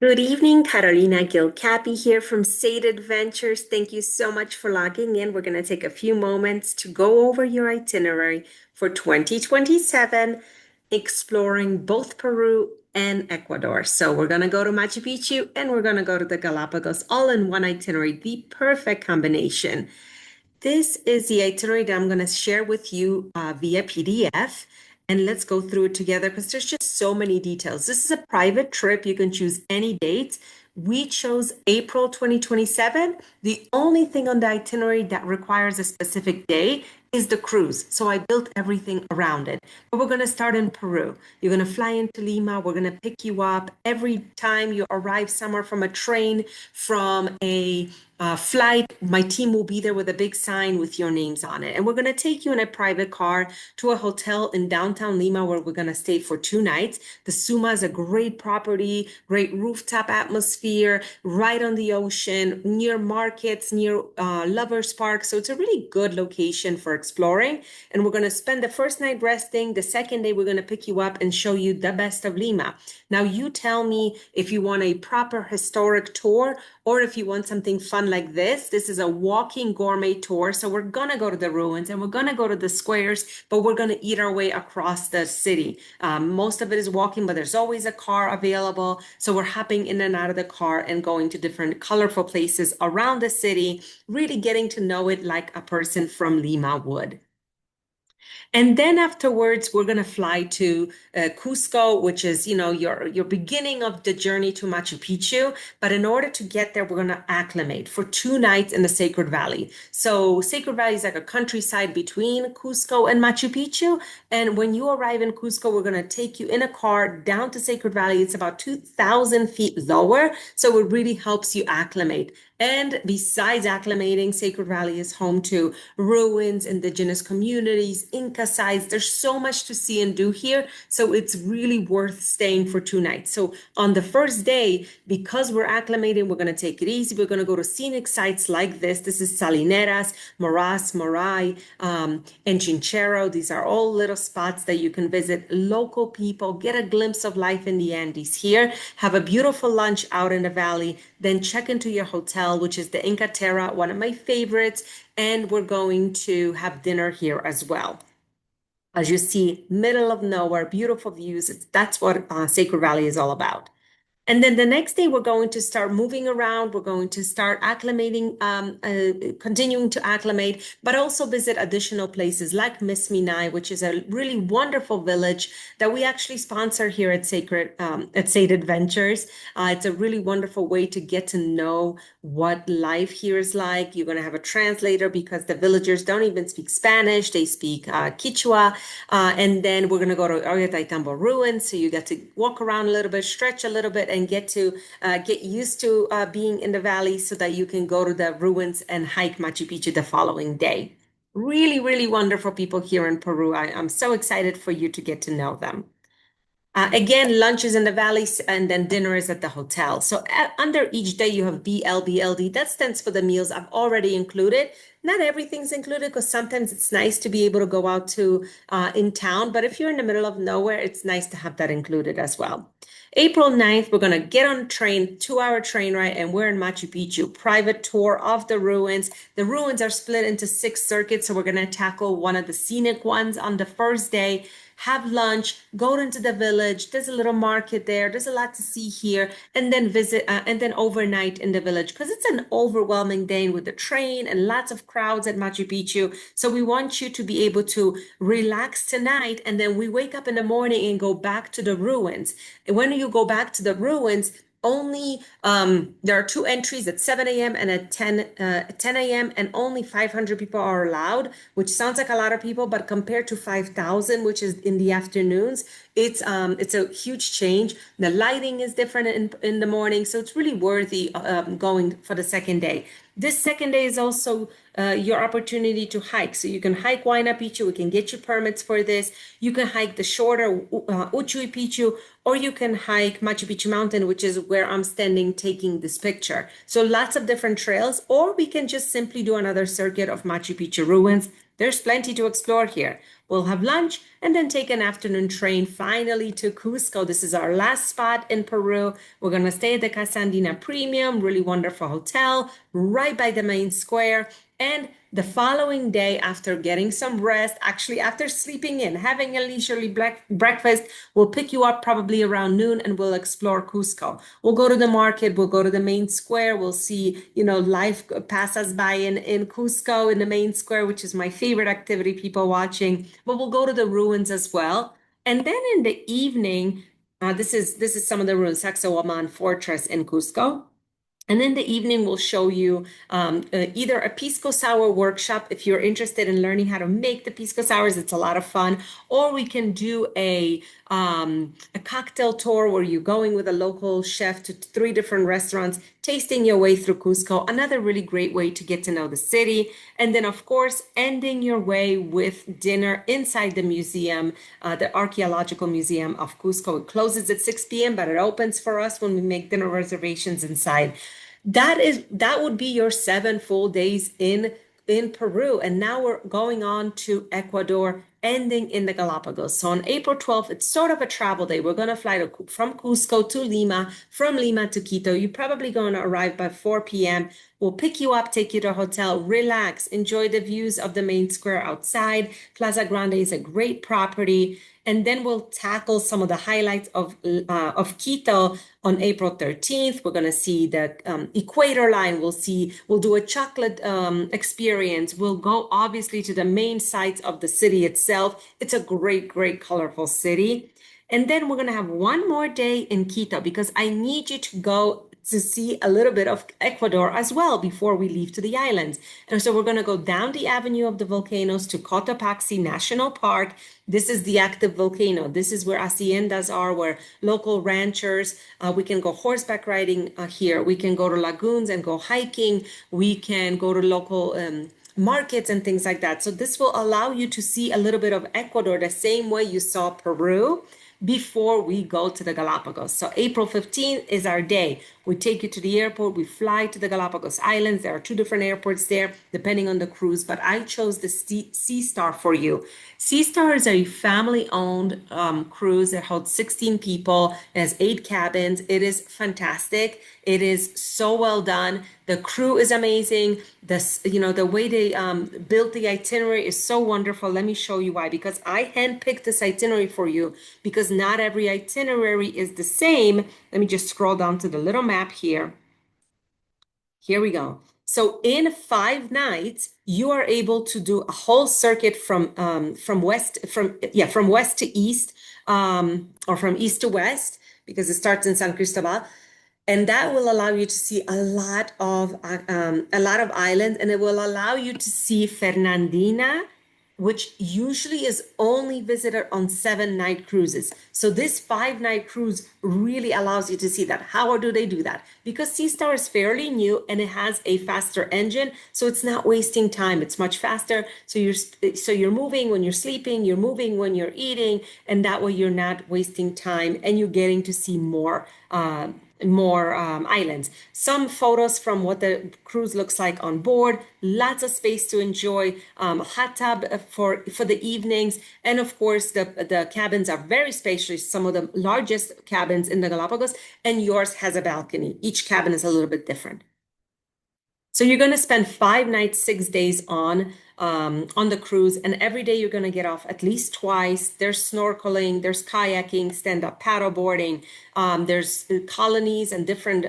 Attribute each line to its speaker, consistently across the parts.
Speaker 1: Good evening, Carolina Gilcapi here from Sade Adventures. Thank you so much for logging in. We're going to take a few moments to go over your itinerary for 2027, exploring both Peru and Ecuador. So we're going to go to Machu Picchu and we're going to go to the Galapagos all in one itinerary, the perfect combination. This is the itinerary that I'm going to share with you via PDF. And let's go through it together because there's just so many details. This is a private trip. You can choose any dates. We chose April 2027. The only thing on the itinerary that requires a specific day is the cruise. So I built everything around it. But we're going to start in Peru. You're going to fly into Lima. We're going to pick you up every time you arrive somewhere from a train, from a flight. My team will be there with a big sign with your names on it. And we're going to take you in a private car to a hotel in downtown Lima where we're going to stay for 2 nights. The Suma is a great property, great rooftop atmosphere, right on the ocean, near markets, near Lovers Park. So it's a really good location for exploring. And we're going to spend the first night resting. The second day, we're going to pick you up and show you the best of Lima. Now, you tell me if you want a proper historic tour or if you want something fun like this. This is a walking gourmet tour. So we're going to go to the ruins and we're going to go to the squares, but we're going to eat our way across the city. Most of it is walking, but there's always a car available. So we're hopping in and out of the car and going to different colorful places around the city, really getting to know it like a person from Lima would. And then afterwards, we're going to fly to Cusco, which is, your beginning of the journey to Machu Picchu. But in order to get there, we're going to acclimate for 2 nights in the Sacred Valley. So Sacred Valley is like a countryside between Cusco and Machu Picchu. And when you arrive in Cusco, we're going to take you in a car down to Sacred Valley. It's about 2,000 feet lower. So it really helps you acclimate. And besides acclimating, Sacred Valley is home to ruins, indigenous communities, Inca sites. There's so much to see and do here. So it's really worth staying for 2 nights. So on the first day, because we're acclimating, we're going to take it easy. We're going to go to scenic sites like this. This is Salineras, Moraz, Moray, and Chinchero. These are all little spots that you can visit. Local people, get a glimpse of life in the Andes here. Have a beautiful lunch out in the valley. Then check into your hotel, which is the Inca Terra, one of my favorites. And we're going to have dinner here as well. As you see, middle of nowhere, beautiful views. That's what Sacred Valley is all about. And then the next day, we're going to start moving around. We're going to start acclimating, continuing to acclimate, but also visit additional places like Misminai, which is a really wonderful village that we actually sponsor here at Sade Adventures. It's a really wonderful way to get to know what life here is like. You're going to have a translator because the villagers don't even speak Spanish. They speak Quechua. And then we're going to go to Ollantaytambo ruins. So you get to walk around a little bit, stretch a little bit, and get to get used to being in the valley so that you can go to the ruins and hike Machu Picchu the following day. Really, really wonderful people here in Peru. I'm so excited for you to get to know them. Again, lunch is in the valleys and then dinner is at the hotel. So under each day you have BLBLD. That stands for the meals I've already included. Not everything's included because sometimes it's nice to be able to go out to in town. But if you're in the middle of nowhere, it's nice to have that included as well. April 9th, we're going to get on a train, 2-hour train ride, and we're in Machu Picchu, private tour of the ruins. The ruins are split into 6 circuits, so we're going to tackle one of the scenic ones on the first day, have lunch, go into the village. There's a little market there. There's a lot to see here, and then visit, and then overnight in the village because it's an overwhelming day with the train and lots of crowds at Machu Picchu. So we want you to be able to relax tonight, and then we wake up in the morning and go back to the ruins. And when you go back to the ruins, only there are 2 entries at 7 a.m. and at 10 a.m. and only 500 people are allowed, which sounds like a lot of people, but compared to 5,000, which is in the afternoons, it's a huge change. The lighting is different in the morning, so it's really worthy going for the second day. This second day is also your opportunity to hike. So you can hike Huayna Picchu. We can get you permits for this. You can hike the shorter Uchuy Picchu, or you can hike Machu Picchu Mountain, which is where I'm standing taking this picture. So lots of different trails, or we can just simply do another circuit of Machu Picchu ruins. There's plenty to explore here. We'll have lunch and then take an afternoon train finally to Cusco. This is our last spot in Peru. We're going to stay at the Casa Andina Premium, really wonderful hotel right by the main square. And the following day, after getting some rest, actually after sleeping in, having a leisurely breakfast, we'll pick you up probably around noon and we'll explore Cusco. We'll go to the market, we'll go to the main square, we'll see, life pass us by in Cusco in the main square, which is my favorite activity, people watching. But we'll go to the ruins as well. And then in the evening, this is some of the ruins, Sacsayhuaman Fortress in Cusco. And in the evening, we'll show you either a pisco sour workshop if you're interested in learning how to make the pisco sours. It's a lot of fun. Or we can do a cocktail tour where you're going with a local chef to 3 different restaurants, tasting your way through Cusco. Another really great way to get to know the city. And then, of course, ending your way with dinner inside the museum, the Archaeological Museum of Cusco. It closes at 6 p.m., but it opens for us when we make dinner reservations inside. That would be your 7 full days in Peru. And now we're going on to Ecuador, ending in the Galapagos. So on April 12th, it's sort of a travel day. We're going to fly from Cusco to Lima, from Lima to Quito. You're probably going to arrive by 4 p.m. We'll pick you up, take you to a hotel, relax, enjoy the views of the main square outside. Plaza Grande is a great property. And then we'll tackle some of the highlights of Quito on April 13th. We're going to see the equator line. We'll do a chocolate experience. We'll go obviously to the main sites of the city itself. It's a great, great, colorful city. And then we're going to have one more day in Quito because I need you to go to see a little bit of Ecuador as well before we leave to the islands. And so we're going to go down the Avenue of the Volcanoes to Cotopaxi National Park. This is the active volcano. This is where haciendas are, where local ranchers, we can go horseback riding here. We can go to lagoons and go hiking. We can go to local markets and things like that. So this will allow you to see a little bit of Ecuador the same way you saw Peru before we go to the Galapagos. So April 15th is our day. We take you to the airport, we fly to the Galapagos Islands. There are 2 different airports there, depending on the cruise, but I chose the Seastar for you. Seastar is a family-owned cruise that holds 16 people. It has 8 cabins. It is fantastic. It is so well done. The crew is amazing. The way they built the itinerary is so wonderful. Let me show you why. Because I handpicked this itinerary for you because not every itinerary is the same. Let me just scroll down to the little map here. Here we go. So in 5 nights, you are able to do a whole circuit from west to east, or from east to west, because it starts in San Cristobal. And that will allow you to see a lot of islands, and it will allow you to see Fernandina, which usually is only visited on 7-night cruises. So this 5-night cruise really allows you to see that. How do they do that? Because Seastar is fairly new and it has a faster engine, so it's not wasting time. It's much faster. So you're moving when you're sleeping, you're moving when you're eating, and that way you're not wasting time and you're getting to see more islands. Some photos from what the cruise looks like on board. Lots of space to enjoy. Hot tub for the evenings, and of course the cabins are very spacious. Some of the largest cabins in the Galapagos, and yours has a balcony. Each cabin is a little bit different. So you're going to spend 5 nights, 6 days on the cruise, and every day you're going to get off at least twice. There's snorkeling, there's kayaking, stand-up paddleboarding. There's colonies and different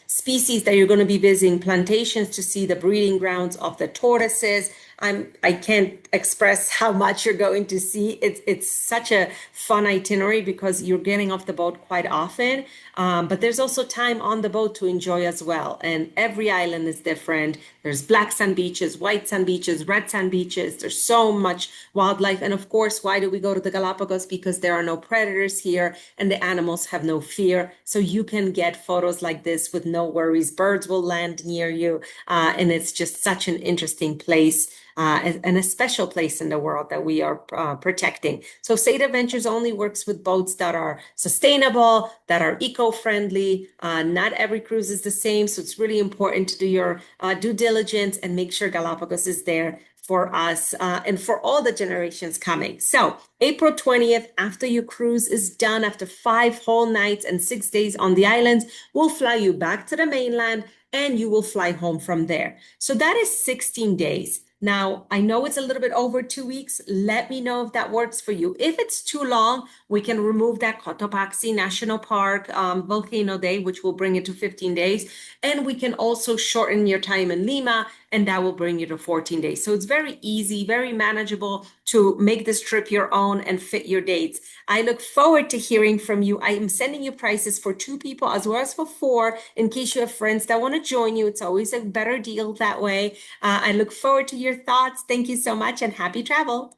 Speaker 1: species that you're going to be visiting, plantations to see the breeding grounds of the tortoises. I can't express how much you're going to see. It's such a fun itinerary because you're getting off the boat quite often. But there's also time on the boat to enjoy as well. And every island is different. There's black sand beaches, white sand beaches, red sand beaches. There's so much wildlife. And of course, why do we go to the Galapagos? Because there are no predators here and the animals have no fear. So you can get photos like this with no worries. Birds will land near you. And it's just such an interesting place. And a special place in the world that we are protecting. So State Adventures only works with boats that are sustainable, that are eco-friendly. Not every cruise is the same, so it's really important to do your due diligence and make sure Galapagos is there for us and for all the generations coming. So April 20th, after your cruise is done, after 5 whole nights and 6 days on the islands, we'll fly you back to the mainland and you will fly home from there. So that is 16 days. Now, I know it's a little bit over 2 weeks. Let me know if that works for you. If it's too long, we can remove that Cotopaxi National Park Volcano Day, which will bring it to 15 days. And we can also shorten your time in Lima, and that will bring you to 14 days. So it's very easy, very manageable to make this trip your own and fit your dates. I look forward to hearing from you. I am sending you prices for 2 people as well as for 4 in case you have friends that want to join you. It's always a better deal that way. I look forward to your thoughts. Thank you so much and happy travel.